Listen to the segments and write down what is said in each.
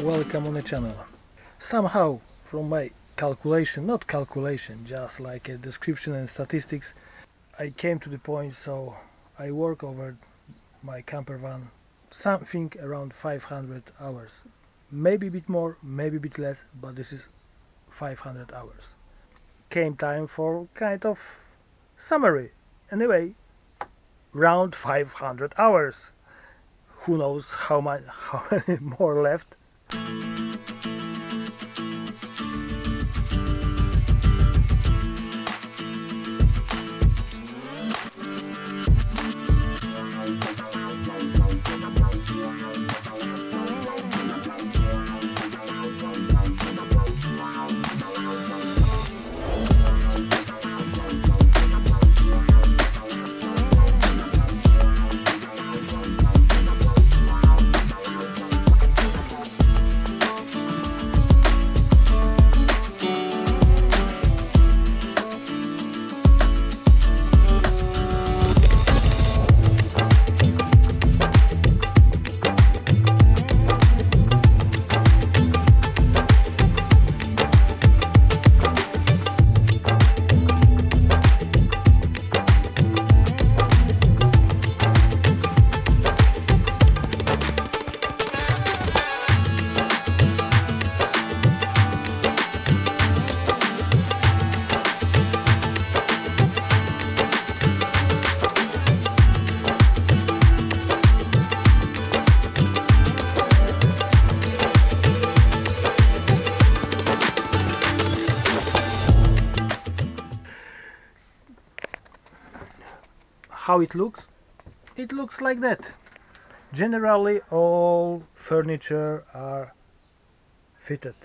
welcome on the channel. Somehow from my calculation, not calculation, just like a description and statistics, I came to the point, so I work over my campervan something around 500 hours. Maybe a bit more, maybe a bit less, but this is 500 hours. Came time for kind of summary. Anyway, round 500 hours. Who knows how many more left. How it looks? It looks like that. Generally all furniture are fitted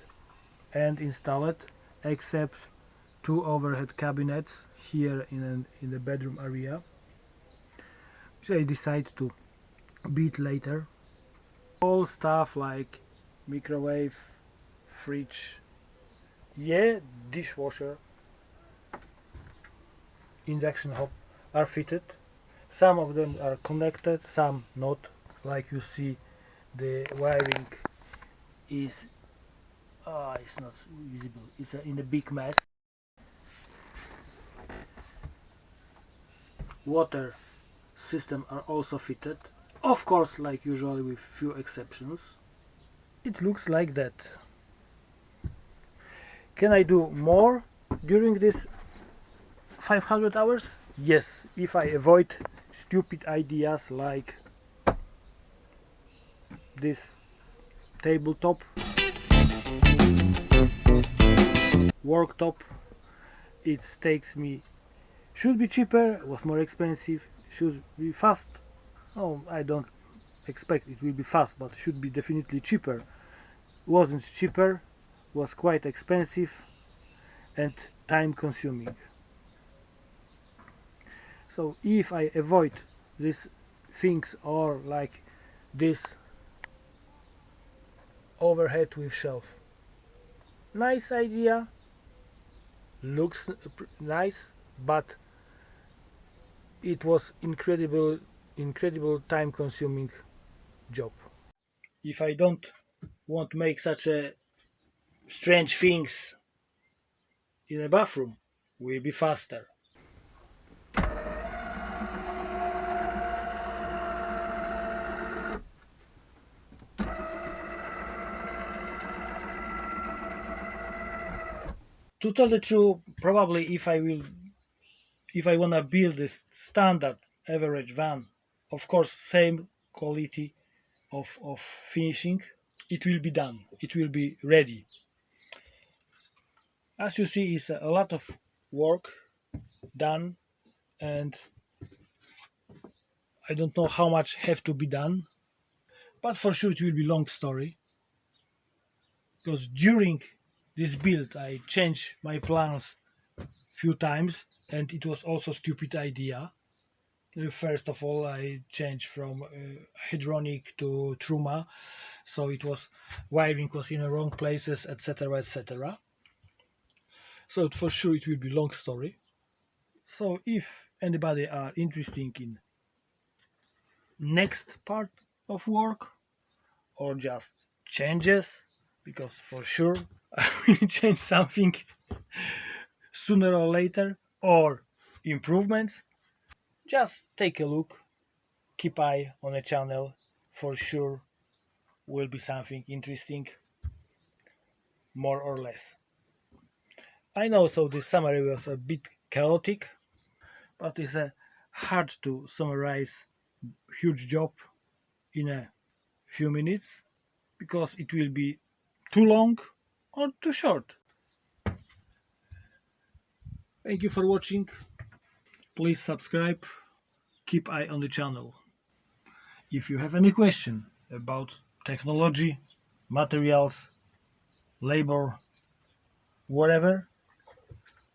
and installed except two overhead cabinets here in the bedroom area, which I decide to beat later. All stuff like microwave, fridge, yeah, dishwasher, induction hob are fitted. Some of them are connected, some not. Like you see, the wiring is it's not visible. It's in a big mess. Water system are also fitted. Of course, like usually with few exceptions. It looks like that. Can I do more during this 500 hours? Yes, if I avoid stupid ideas like this tabletop, worktop. It takes me, should be cheaper, was more expensive, should be fast. Oh, I don't expect it will be fast, but should be definitely cheaper. Wasn't cheaper, was quite expensive and time consuming. So if I avoid these things, or like this overhead with shelf, nice idea, looks nice, but it was incredible time consuming job. If I don't want to make such a strange things in a bathroom, will be faster. To tell the truth, probably if I wanna build this standard average van, of course same quality of finishing, it will be done, it will be ready. As you see, it's a lot of work done, and I don't know how much have to be done, but for sure it will be long story, because during this build I changed my plans few times, and it was also stupid idea. First of all, I changed from hydronic to truma, so it was wiring was in the wrong places, etc., etc. So for sure it will be long story. So if anybody are interested in next part of work or just changes, because for sure I will change something sooner or later, or improvements. Just take a look, keep eye on the channel. For sure will be something interesting, more or less. I know, so this summary was a bit chaotic, but it's hard to summarize huge job in a few minutes because it will be too long or too short. Thank you for watching. Please subscribe, keep eye on the channel. If you have any question about technology, materials, labor, whatever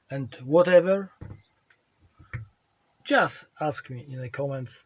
and whatever, just ask me in the comments.